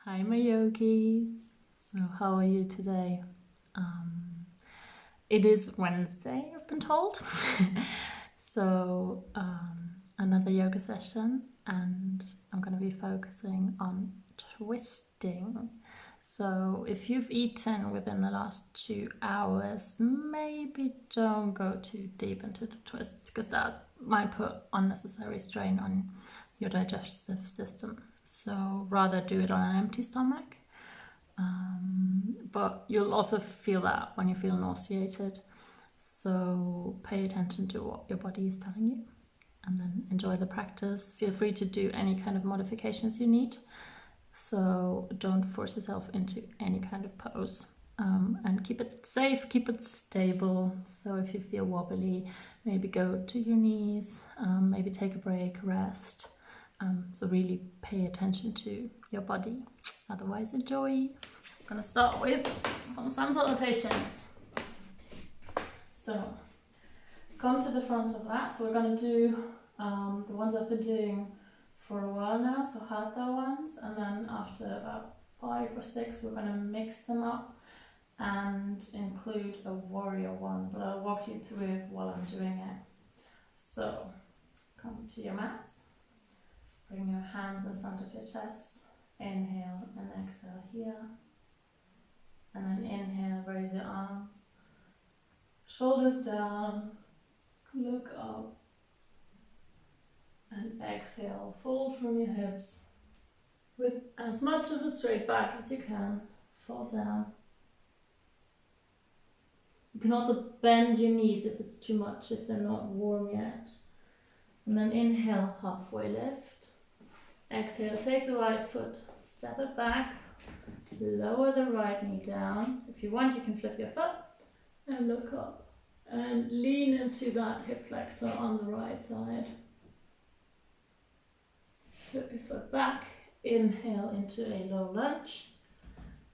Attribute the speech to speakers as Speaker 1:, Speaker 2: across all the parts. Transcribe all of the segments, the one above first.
Speaker 1: Hi my yogis. So how are you today? It is Wednesday, I've been told. So another yoga session, and I'm going to be focusing on twisting. So if you've eaten within the last 2 hours, maybe don't go too deep into the twists, because that might put unnecessary strain on your digestive system. So rather do it on an empty stomach. But you'll also feel that when you feel nauseated. So pay attention to what your body is telling you, and then enjoy the practice. Feel free to do any kind of modifications you need. So don't force yourself into any kind of pose. And keep it safe, keep it stable. So if you feel wobbly, maybe go to your knees, maybe take a break, rest. So really pay attention to your body. Otherwise, enjoy. I'm gonna start with some sun salutations. So come to the front of that. So we're gonna do the ones I've been doing for a while now, so hatha ones, and then after about 5 or 6 we're gonna mix them up and include a warrior one, but I'll walk you through it while I'm doing it. So come to your mats. Bring your hands in front of your chest. Inhale and exhale here. And then inhale, raise your arms. Shoulders down. Look up. And exhale, fold from your hips. With as much of a straight back as you can. Fall down. You can also bend your knees if it's too much, if they're not warm yet. And then inhale, halfway lift. Exhale, take the right foot, step it back, lower the right knee down. If you want, you can flip your foot and look up and lean into that hip flexor on the right side. Flip your foot back, inhale into a low lunge,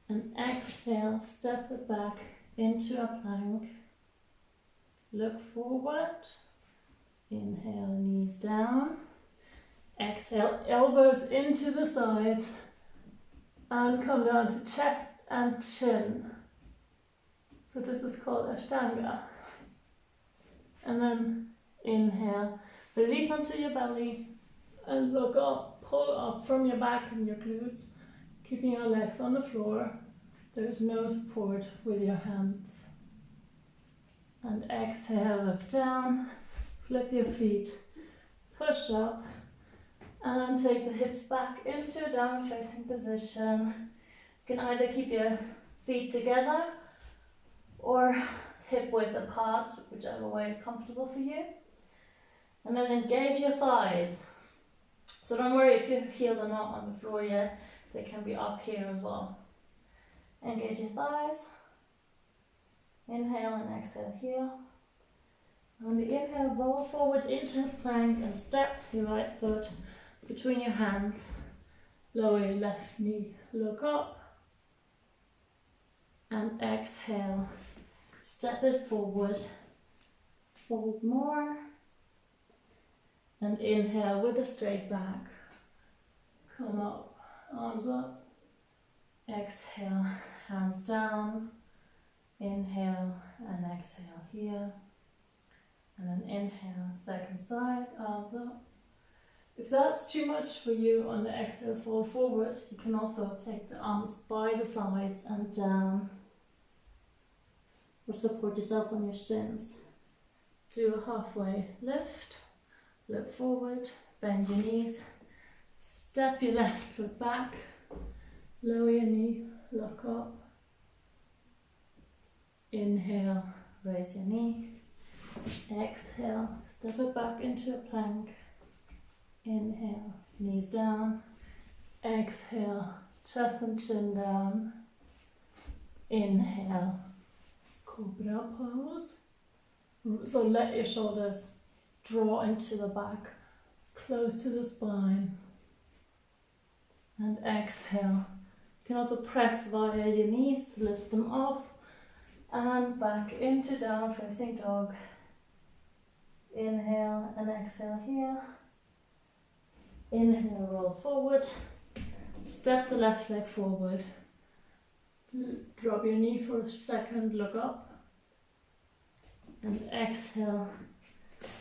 Speaker 1: and exhale, step it back into a plank. Look forward, inhale, knees down. Exhale, elbows into the sides and come down to chest and chin. So this is called Ashtanga. And then inhale, release onto your belly and look up, pull up from your back and your glutes, keeping your legs on the floor. There's no support with your hands. And exhale, look down, flip your feet, push up. And take the hips back into a downward facing position. You can either keep your feet together or hip width apart, whichever way is comfortable for you. And then engage your thighs. So don't worry if your heels are not on the floor yet, they can be up here as well. Engage your thighs. Inhale and exhale here. On the inhale, roll forward into plank and step your right foot between your hands, lower your left knee, look up, and exhale, step it forward, fold more, and inhale with a straight back, come up, arms up, exhale, hands down, inhale and exhale here, and then inhale, second side, arms up. If that's too much for you on the exhale, fold forward. You can also take the arms by the sides and down, or support yourself on your shins. Do a halfway lift, look forward, bend your knees, step your left foot back, lower your knee, look up, inhale, raise your knee, exhale, step it back into a plank. Inhale, knees down, exhale, chest and chin down, inhale, cobra pose. So let your shoulders draw into the back, close to the spine, and exhale. You can also press via your knees, lift them up, and back into down facing dog. Inhale and exhale here. Inhale, roll forward, Step the left leg forward. Drop your knee for a second, look up. And exhale.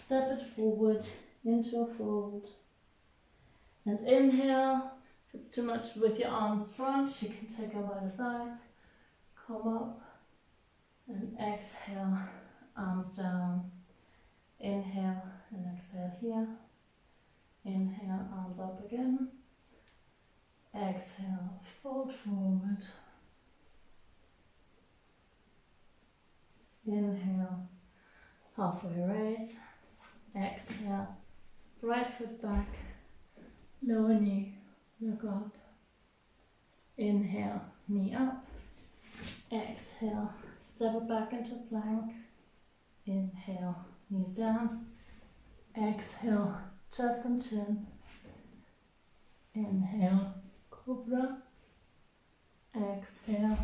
Speaker 1: Step it forward into a fold. And inhale. If it's too much with your arms front, you can take them by the sides. Come up. And exhale. Arms down. Inhale and exhale here. Inhale, arms up again. Exhale, fold forward. Inhale, halfway raise. Exhale, right foot back, lower knee, look up. Inhale, knee up. Exhale, step it back into plank. Inhale, knees down. Exhale, chest and chin. Inhale, cobra. Exhale,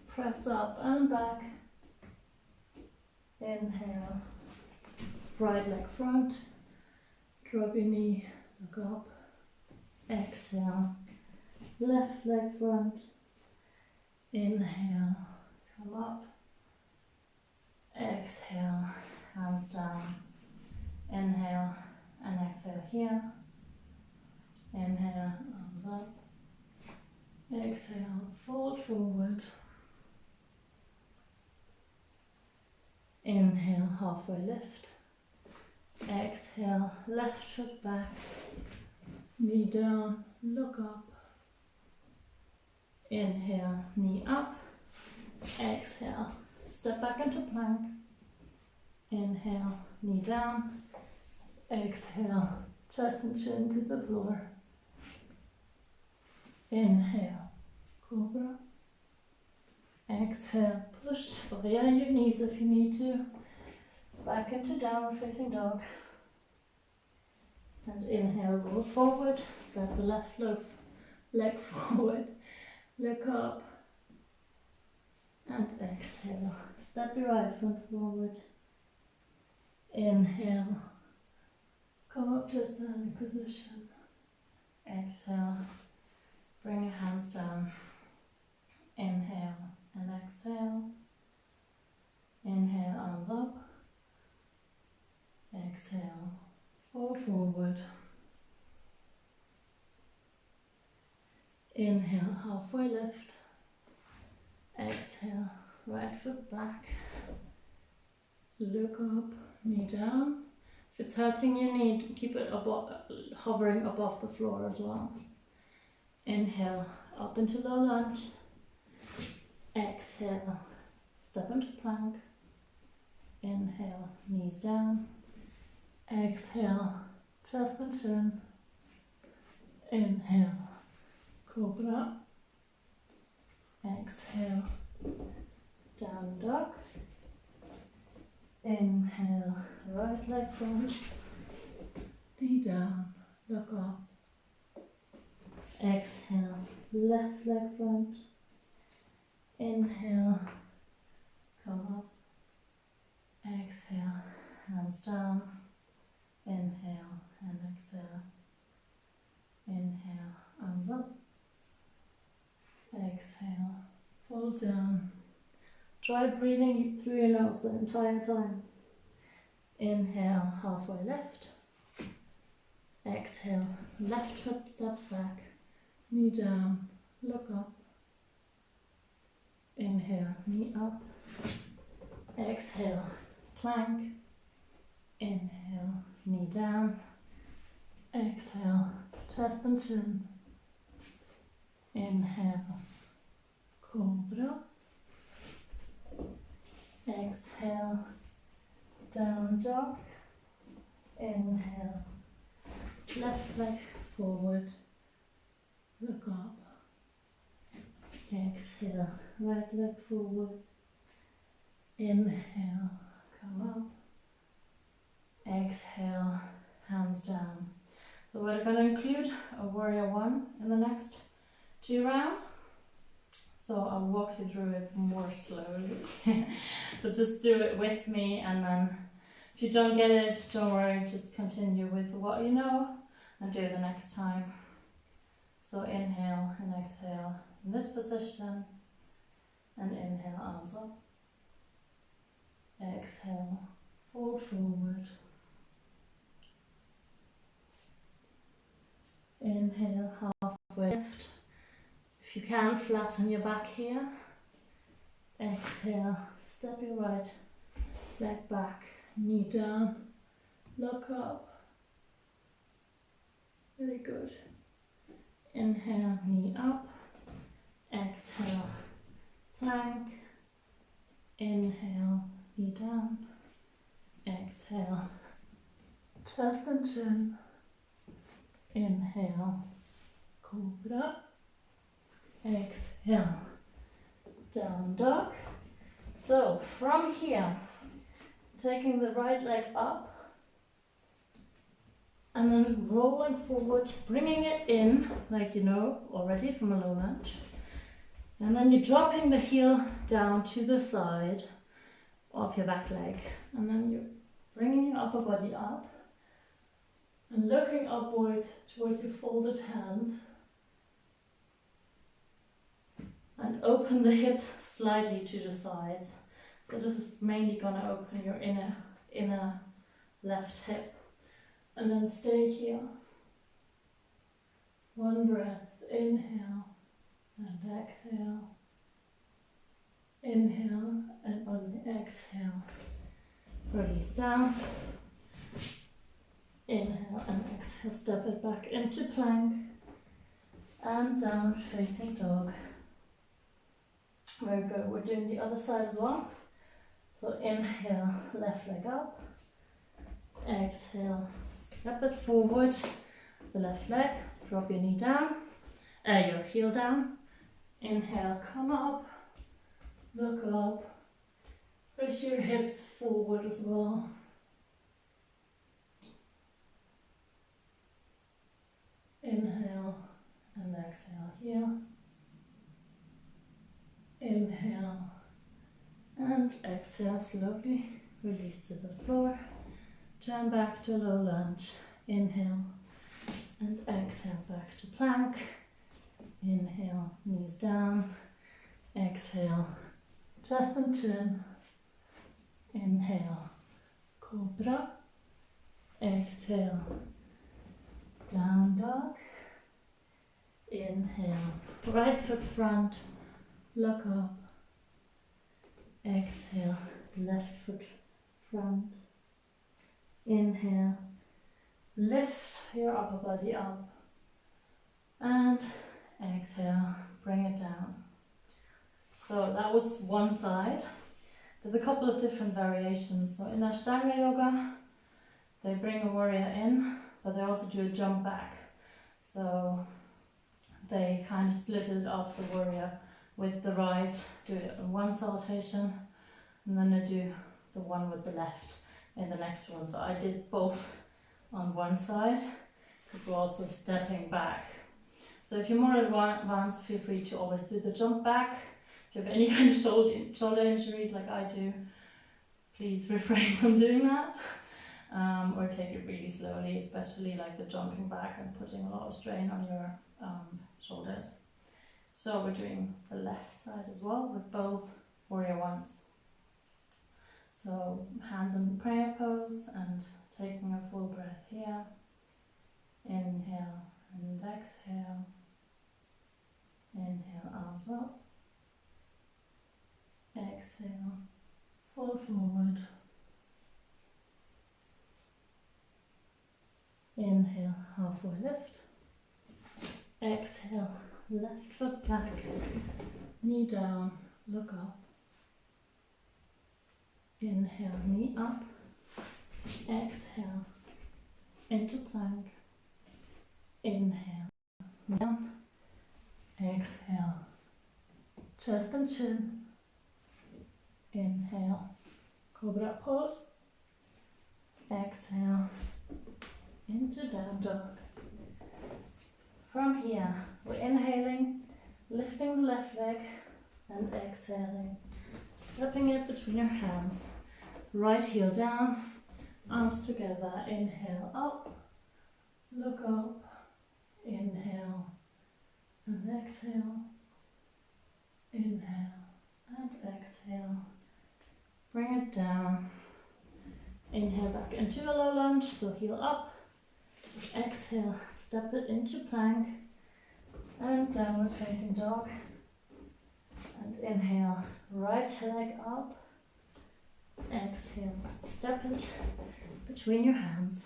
Speaker 1: press up and back. Inhale, right leg front. Drop your knee, look up. Exhale, left leg front. Inhale, come up. Exhale, hands down. Inhale and exhale here. Inhale, arms up. Exhale, fold forward. Inhale, halfway lift. Exhale, left foot back. Knee down, look up. Inhale, knee up. Exhale, step back into plank. Inhale, knee down. Exhale, chest and chin to the floor. Inhale, cobra. Exhale, push via your knees if you need to. Back into downward facing dog. And inhale, roll forward. Step the left leg forward. Look up. And exhale. Step your right foot forward. Inhale. Come up to a standing position. Exhale. Bring your hands down. Inhale and exhale. Inhale, arms up. Exhale, fold forward. Inhale, halfway lift. Exhale, right foot back. Look up, knee down. If it's hurting your knee, keep it hovering above the floor as well. Inhale, up into low lunge. Exhale, step into plank. Inhale, knees down. Exhale, chest and chin. Inhale, cobra. Exhale, down dog. Inhale, right leg front. Knee down, look up. Exhale, left leg front. Inhale, come up. Exhale, hands down. Inhale and exhale. Inhale, arms up. Exhale, fold down. Try breathing through your nose the entire time. Inhale, halfway lift. Exhale, left foot steps back. Knee down, look up. Inhale, knee up. Exhale, plank. Inhale, knee down. Exhale, chest and chin. Inhale, cobra. Exhale, down dog. Inhale, left leg forward. Look up. Exhale, right leg forward. Inhale, come up. Exhale, hands down. So we're going to include a warrior one in the next 2 rounds. So I'll walk you through it more slowly. So just do it with me, and then if you don't get it, don't worry, just continue with what you know and do it the next time. So inhale and exhale in this position, and inhale, arms up. Exhale, fold forward. Inhale, halfway lift. If you can, flatten your back here. Exhale, step your right leg back, knee down, look up. Very good. Inhale, knee up. Exhale, plank. Inhale, knee down. Exhale, chest and chin. Inhale, cobra. Exhale, down dog. So from here, taking the right leg up and then rolling forward, bringing it in like you know already from a low lunge. And then you're dropping the heel down to the side of your back leg. And then you're bringing your upper body up and looking upward towards your folded hands. And open the hips slightly to the sides. So this is mainly gonna open your inner left hip. And then stay here. One breath, inhale and exhale. Inhale and on the exhale, release down. Inhale and exhale, step it back into plank and down facing dog. Very good, we're doing the other side as well. So inhale, left leg up. Exhale, step it forward, the left leg, drop your knee down, your heel down. Inhale, come up, look up, push your hips forward as well. Inhale and exhale here. Inhale and exhale slowly, release to the floor. Turn back to low lunge. Inhale and exhale back to plank. Inhale, knees down. Exhale, chest and chin. Inhale, cobra. Exhale, down dog. Inhale, right foot front, look up. Exhale, left foot front. Inhale, lift your upper body up. And exhale, bring it down. So that was one side. There's a couple of different variations. So in Ashtanga yoga, they bring a warrior in, but they also do a jump back. So they kind of split it up, the warrior, with the right, do it on one salutation, and then they do the one with the left in the next one. So I did both on one side, because we're also stepping back. So if you're more advanced, feel free to always do the jump back. If you have any kind of shoulder injuries like I do, please refrain from doing that. Or take it really slowly, especially like the jumping back and putting a lot of strain on your shoulders. So we're doing the left side as well with both warrior ones. So hands in prayer pose and taking a full breath here. Inhale and exhale. Inhale, arms up. Exhale, fold forward. Inhale, halfway lift. Exhale, left foot back, knee down, look up. Inhale, knee up. Exhale, into plank. Inhale, down. Exhale, chest and chin. Inhale, cobra pose. Exhale, into down dog. From here, we're inhaling, lifting the left leg and exhaling, stepping it between your hands. Right heel down, arms together. Inhale up, look up. Inhale, exhale, inhale and exhale. Bring it down. Inhale back into a low lunge, so heel up. Exhale, step it into plank and downward facing dog. And inhale, right leg up. Exhale, step it between your hands.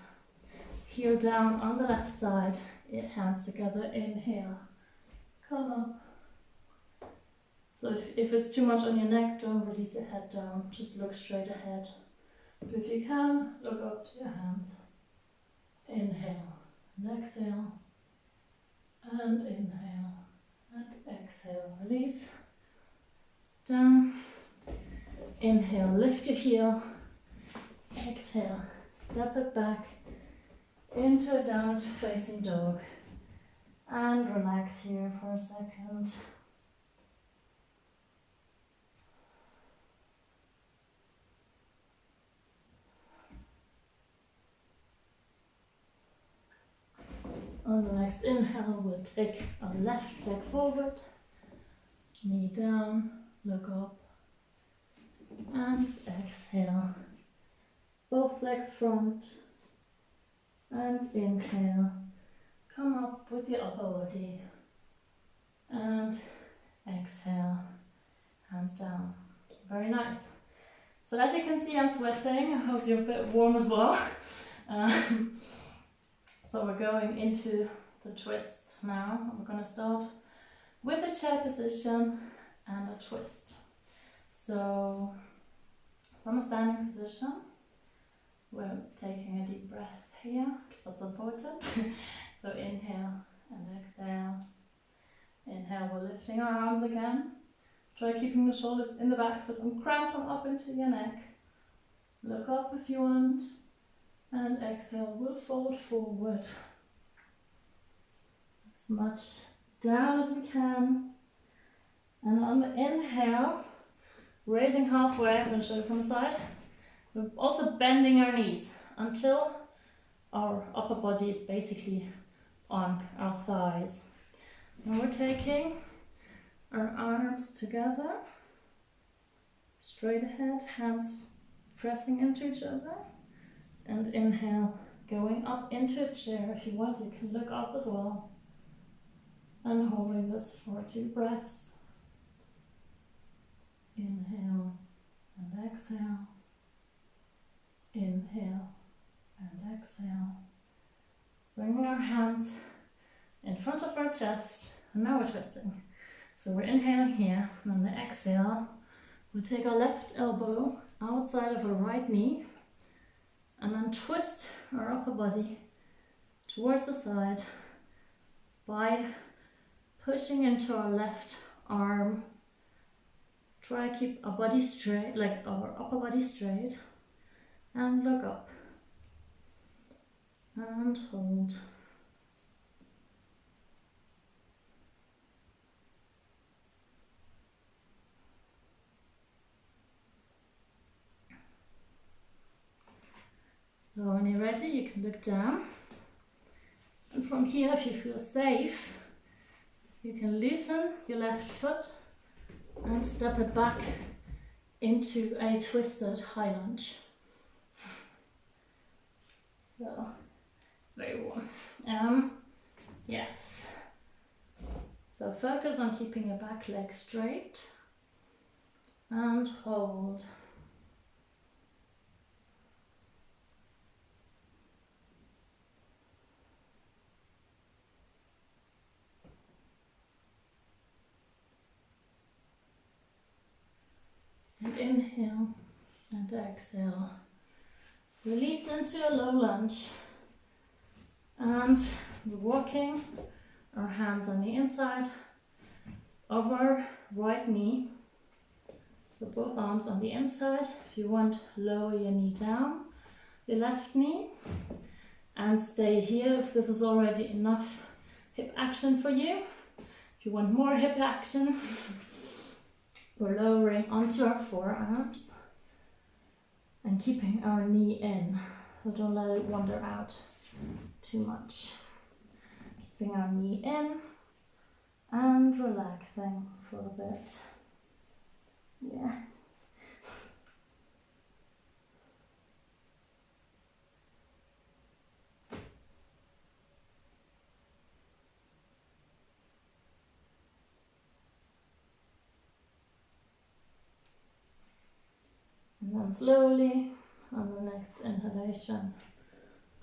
Speaker 1: Heel down on the left side, hands together, inhale. Come up. So if it's too much on your neck, don't release your head down, just look straight ahead. But if you can, look up to your hands. Inhale and exhale. And inhale and exhale. Release. Down. Inhale, lift your heel. Exhale, step it back into a downward facing dog. And relax here for a second. On the next inhale, we'll take our left leg forward, knee down, look up, and exhale. Both legs front, and inhale. Come up with your upper body, and exhale, hands down. Very nice. So as you can see, I'm sweating. I hope you're a bit warm as well. So we're going into the twists now. We're going to start with a chair position and a twist. So from a standing position, we're taking a deep breath here, because that's important. So inhale and exhale. Inhale, we're lifting our arms again. Try keeping the shoulders in the back so don't cramp them up into your neck. Look up if you want. And exhale, we'll fold forward as much down as we can. And on the inhale, raising halfway, I'm going to show you from the side. We're also bending our knees until our upper body is basically on our thighs. And we're taking our arms together, straight ahead, hands pressing into each other. And inhale, going up into a chair. If you want, you can look up as well. And holding this for 2 breaths. Inhale and exhale. Inhale and exhale. Bringing our hands in front of our chest. And now we're twisting. So we're inhaling here. And on the exhale, we'll take our left elbow outside of our right knee. And then twist our upper body towards the side by pushing into our left arm. Try to keep our body straight, like our upper body straight, and look up. And hold. So when you're ready, you can look down. And from here, if you feel safe, you can loosen your left foot and step it back into a twisted high lunge. So, very warm. Yes. So focus on keeping your back leg straight and hold. And inhale and exhale. Release into a low lunge. And we're walking our hands on the inside of our right knee. So both arms on the inside. If you want, lower your knee down, your left knee. And stay here if this is already enough hip action for you. If you want more hip action, we're lowering onto our forearms and keeping our knee in, so don't let it wander out too much. Keeping our knee in and relaxing for a bit. Yeah. And then slowly, on the next inhalation,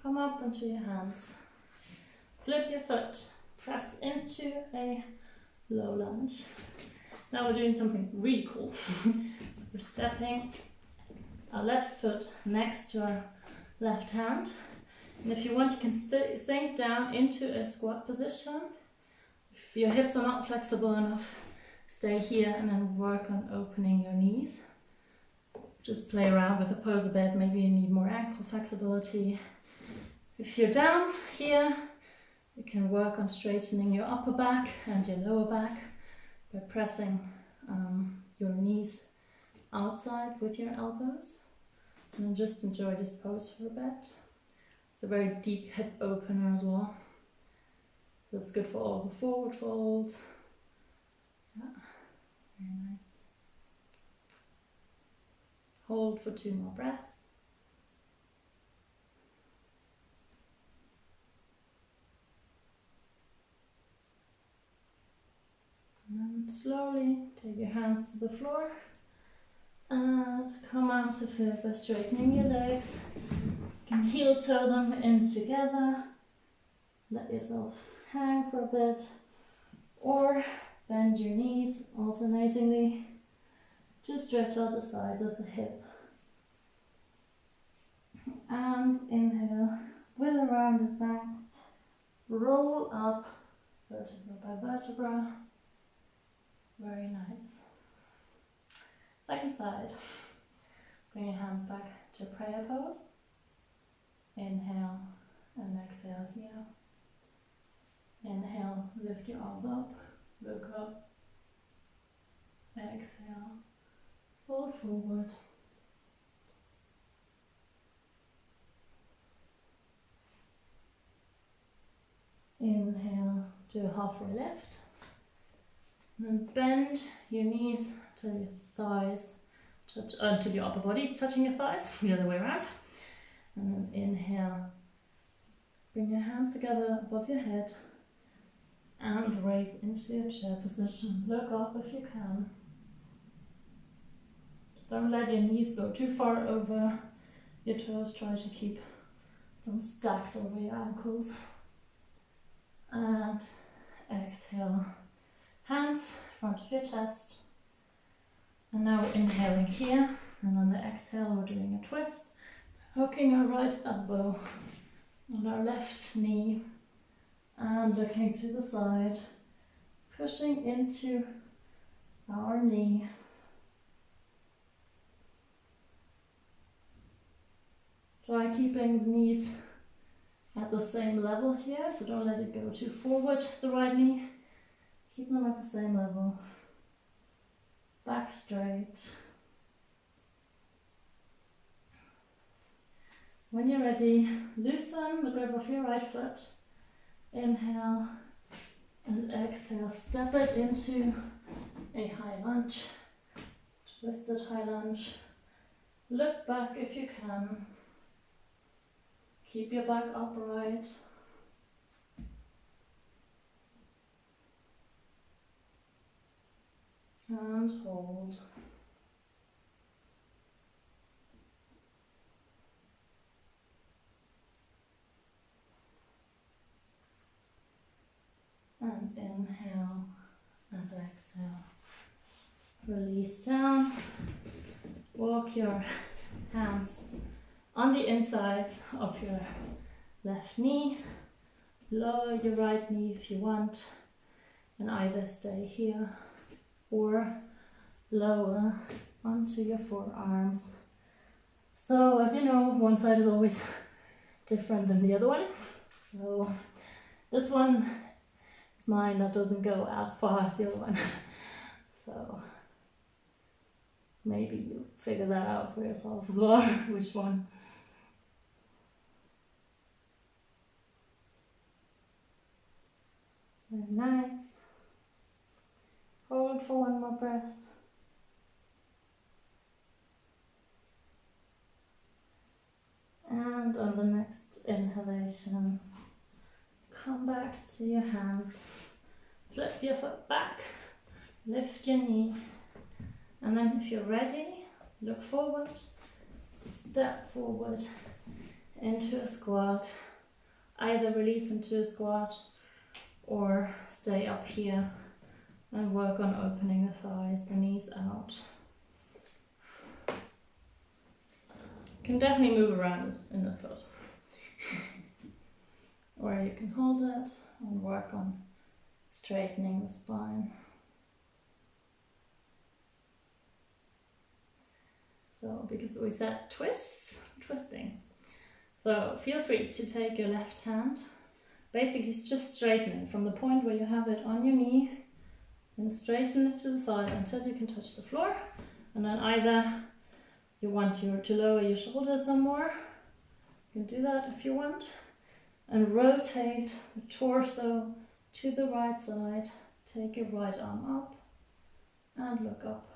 Speaker 1: come up onto your hands. Flip your foot, press into a low lunge. Now we're doing something really cool. So we're stepping our left foot next to our left hand. And if you want, you can sink down into a squat position. If your hips are not flexible enough, stay here and then work on opening your knees. Just play around with the pose a bit. Maybe you need more ankle flexibility. If you're down here, you can work on straightening your upper back and your lower back by pressing your knees outside with your elbows. And then just enjoy this pose for a bit. It's a very deep hip opener as well. So it's good for all the forward folds. Yeah, very nice. Hold for 2 more breaths. And then slowly take your hands to the floor and come out of here by straightening your legs. You can heel toe them in together. Let yourself hang for a bit, or bend your knees alternatingly to stretch out the sides of the hip. And inhale with a rounded back, roll up vertebra by vertebra. Very nice. Second side. Bring your hands back to prayer pose. Inhale and exhale here. Inhale, lift your arms up, look up. Exhale, fold forward. Inhale, do a halfway lift. And then bend your knees till your thighs touch, till your upper body's touching your thighs, the other way around. And then inhale, bring your hands together above your head and raise into your chair position. Look up if you can. Don't let your knees go too far over your toes. Try to keep them stacked over your ankles. And exhale. Hands in front of your chest. And now we're inhaling here. And on the exhale, we're doing a twist. Hooking our right elbow on our left knee. And looking to the side. Pushing into our knee. Try keeping the knees at the same level here, so don't let it go too forward, the right knee. Keep them at the same level. Back straight. When you're ready, loosen the grip of your right foot. Inhale and exhale. Step it into a high lunge. Twisted high lunge. Look back if you can. Keep your back upright. And hold. And inhale and exhale. Release down. Walk your hands on the insides of your left knee. Lower your right knee if you want, and either stay here or lower onto your forearms. So as you know, one side is always different than the other one. So this one is mine, that doesn't go as far as the other one. So maybe you figure that out for yourself as well, which one. Very nice. forward for one more breath. And on the next inhalation, come back to your hands, flip your foot back, lift your knee, and then if you're ready, look forward, step forward into a squat, either release into a squat or stay up here and work on opening the thighs, the knees out. You can definitely move around in this pose. Or you can hold it and work on straightening the spine. So, because we said twisting. So feel free to take your left hand. Basically it's just straightening from the point where you have it on your knee, and straighten it to the side until you can touch the floor. And then either you want to lower your shoulders some more, you can do that if you want, and rotate the torso to the right side. Take your right arm up and look up.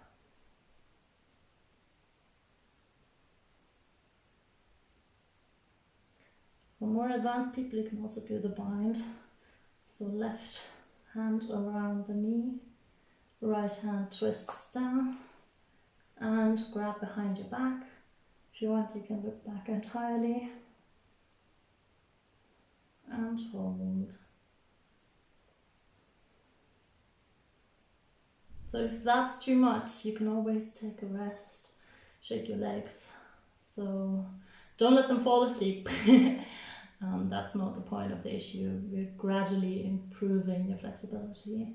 Speaker 1: For more advanced people, you can also do the bind. So left hand around the knee, right hand twists down and grab behind your back. If you want, you can look back entirely and hold. So if that's too much, you can always take a rest, shake your legs. So don't let them fall asleep. That's not the point of the issue. We're gradually improving your flexibility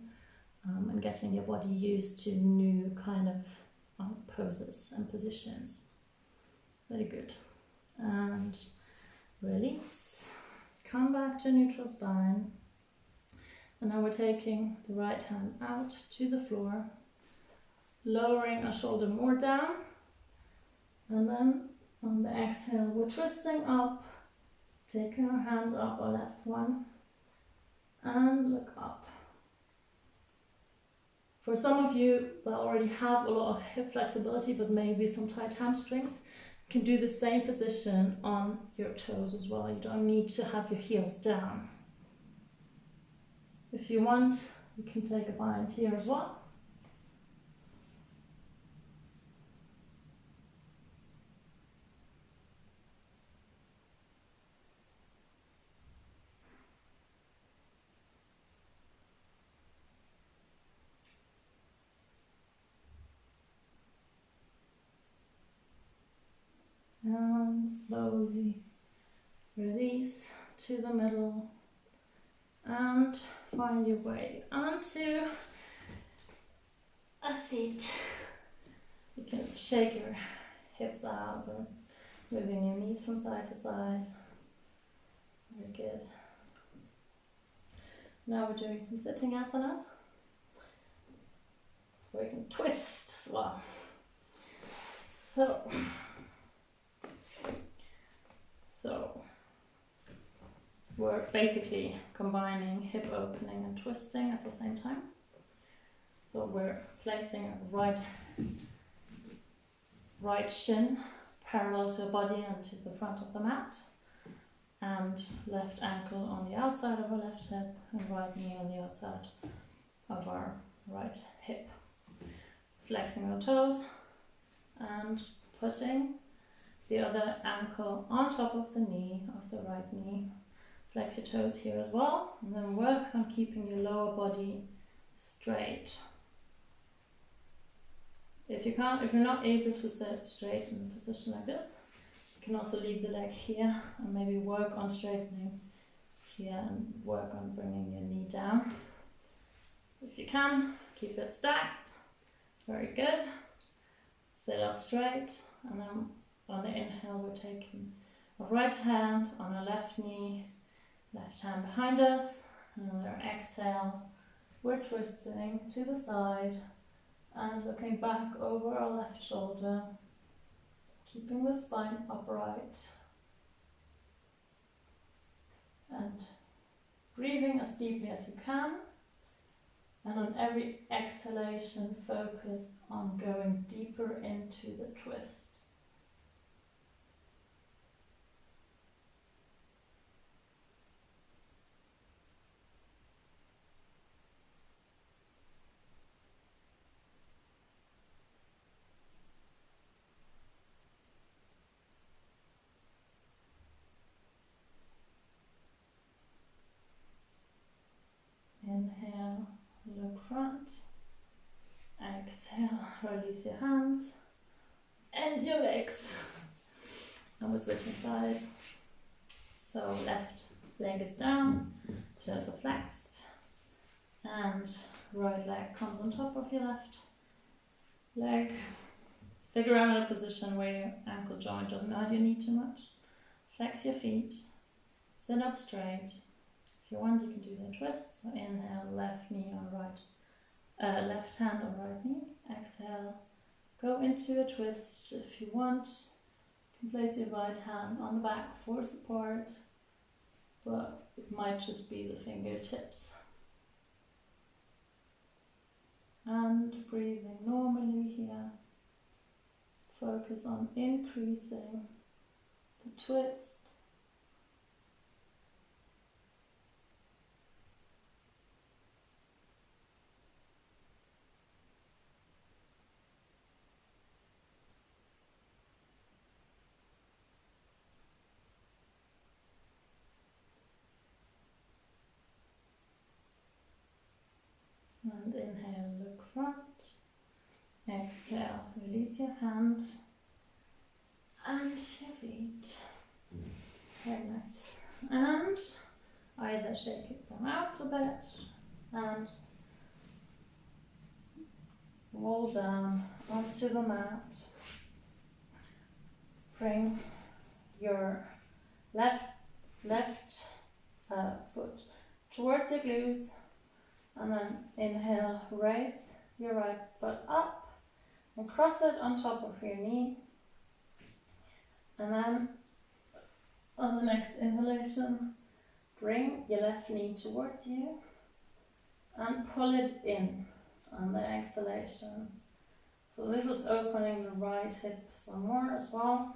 Speaker 1: and getting your body used to new kind of poses and positions. Very good. And release. Come back to neutral spine. And now we're taking the right hand out to the floor, lowering our shoulder more down. And then on the exhale, we're twisting up, taking our hand up, our left one, and look up. For some of you that already have a lot of hip flexibility, but maybe some tight hamstrings, you can do the same position on your toes as well. You don't need to have your heels down. If you want, you can take a bind here as well. And slowly release to the middle and find your way onto a seat. You can shake your hips out and moving your knees from side to side. Very good. Now we're doing some sitting asanas, where you can twist as well. So we're basically combining hip opening and twisting at the same time. So we're placing our right shin parallel to the body and to the front of the mat, and left ankle on the outside of our left hip and right knee on the outside of our right hip. Flexing our toes and putting the other ankle on top of the knee of the right knee. Flex your toes here as well, and then work on keeping your lower body straight. If you're not able to sit straight in a position like this, you can also leave the leg here and maybe work on straightening here and work on bringing your knee down. If you can, keep it stacked. Very good. Sit up straight, and then on the inhale we're taking our right hand on our left knee, left hand behind us, and on our exhale we're twisting to the side and looking back over our left shoulder, keeping the spine upright and breathing as deeply as you can, And on every exhalation, focus on going deeper into the twist. Inhale, look front. Exhale, release your hands and your legs. And we're switching side. So left leg is down, toes are flexed, and right leg comes on top of your left leg. Figure out a position where your ankle joint doesn't hurt your knee too much. Flex your feet, sit up straight. If you want, you can do the twist. So inhale, left knee on right, left hand on right knee. Exhale, go into a twist. If you want, you can place your right hand on the back for support, but it might just be the fingertips. And breathing normally here. Focus on increasing the twist. And inhale, look front. Exhale, release your hand and your feet. Very nice. And either shake them out a bit and roll down onto the mat. Bring your left foot towards your glutes, and then inhale, raise your right foot up and cross it on top of your knee. And then on the next inhalation, bring your left knee towards you and pull it in on the exhalation. So this is opening the right hip some more as well.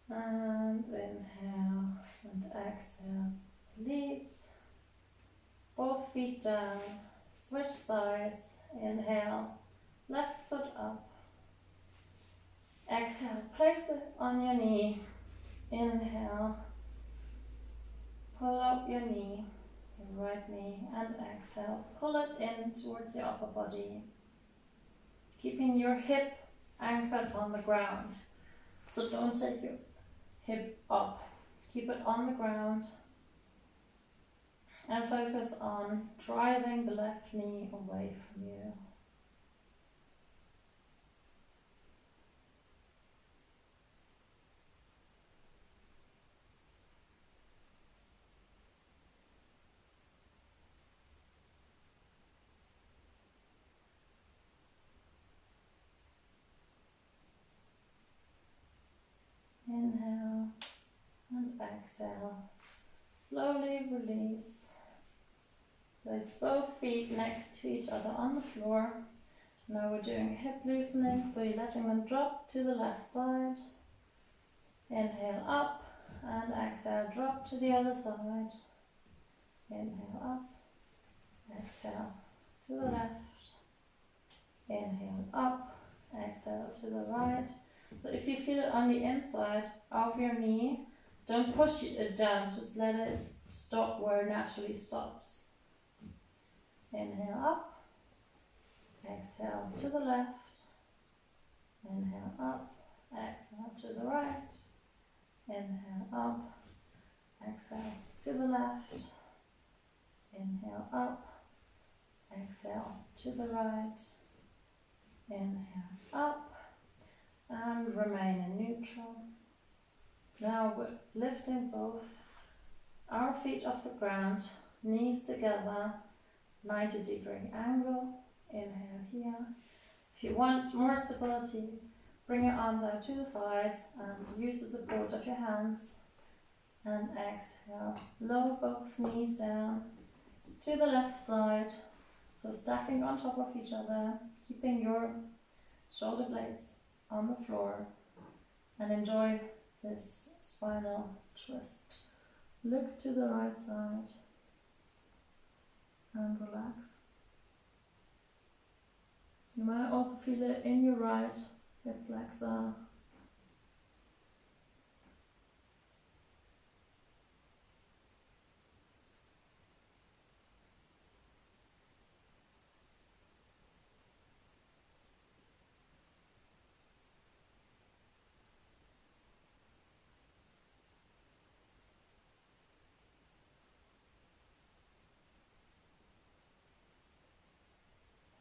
Speaker 1: And inhale and exhale, release. Both feet down, switch sides. Inhale, left foot up. Exhale, place it on your knee. Inhale, pull up your knee, your right knee, and exhale, pull it in towards your upper body. Keeping your hip anchored on the ground. So don't take your hip up. Keep it on the ground. And focus on driving the left knee away from you. Inhale and exhale. Slowly release. Place both feet next to each other on the floor. Now we're doing hip loosening, so you're letting them drop to the left side. Inhale up and exhale, drop to the other side. Inhale up, exhale to the left. Inhale up, exhale to the right. So if you feel it on the inside of your knee, don't push it down, just let it stop where it naturally stops. Inhale up, exhale to the left. Inhale up, exhale to the right. Inhale up, exhale to the left. Inhale up, exhale to the right. Inhale up, and remain in neutral. Now we're lifting both our feet off the ground, knees together, 90-degree angle. Inhale here. If you want more stability, bring your arms out to the sides and use the support of your hands. And exhale, lower both knees down to the left side. So stacking on top of each other, keeping your shoulder blades on the floor, and enjoy this spinal twist. Look to the right side and relax. You might also feel it in your right hip flexor.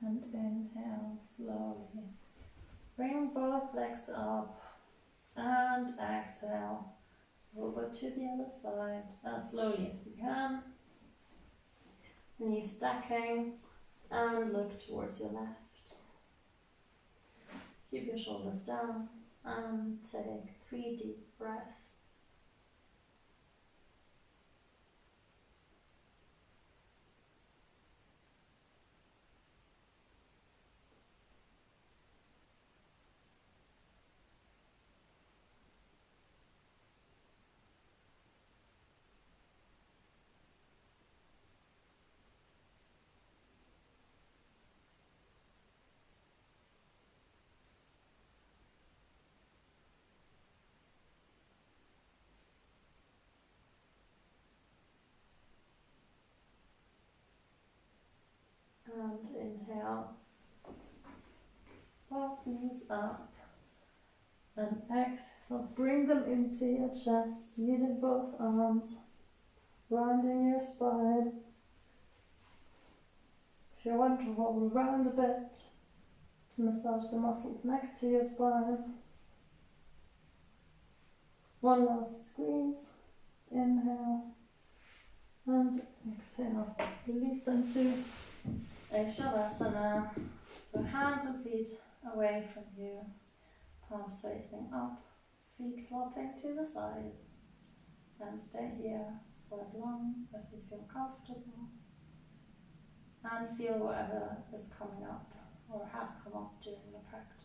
Speaker 1: And inhale slowly. Bring both legs up and exhale over to the other side as slowly as you can. Knees stacking and look towards your left. Keep your shoulders down and take 3 deep breaths. And inhale, both knees up, and exhale, bring them into your chest, using both arms, rounding your spine. If you want to roll around a bit to massage the muscles next to your spine. One last squeeze, inhale, and exhale, release into a Shavasana. So hands and feet away from you, palms facing up, feet flopping to the side, and stay here for as long as you feel comfortable, and feel whatever is coming up or has come up during the practice.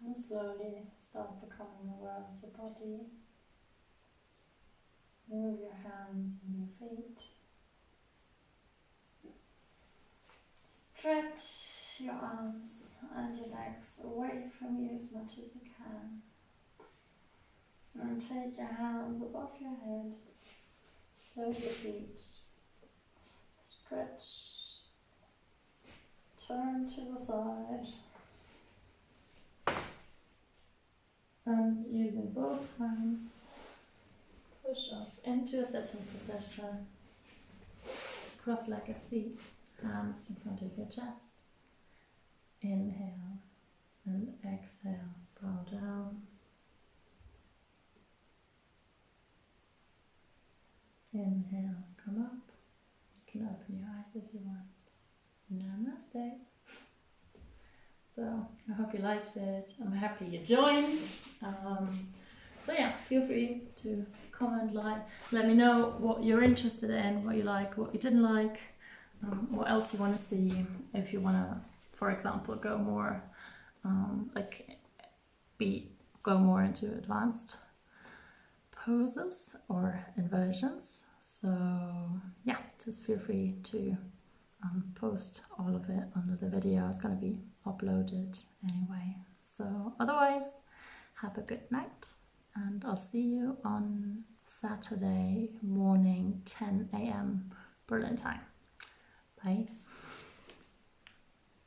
Speaker 1: And slowly start becoming aware of your body. Move your hands and your feet. Stretch your arms and your legs away from you as much as you can. And take your hands above your head, over your feet. Stretch. Turn to the side. And using both hands, Push off into a sitting position. Cross-legged seat, hands in front of your chest. Inhale and exhale, bow down. Inhale, come up. You can open your eyes if you want. Namaste. So I hope you liked it. I'm happy you joined. So yeah, feel free to comment, like, let me know what you're interested in, what you like, what you didn't like, what else you want to see. If you want to, for example, go more go more into advanced poses or inversions. So yeah, just feel free to post all of it under the video. It's going to be uploaded anyway. So otherwise, have a good night, and I'll see you on Saturday morning, 10 AM Berlin time. Bye.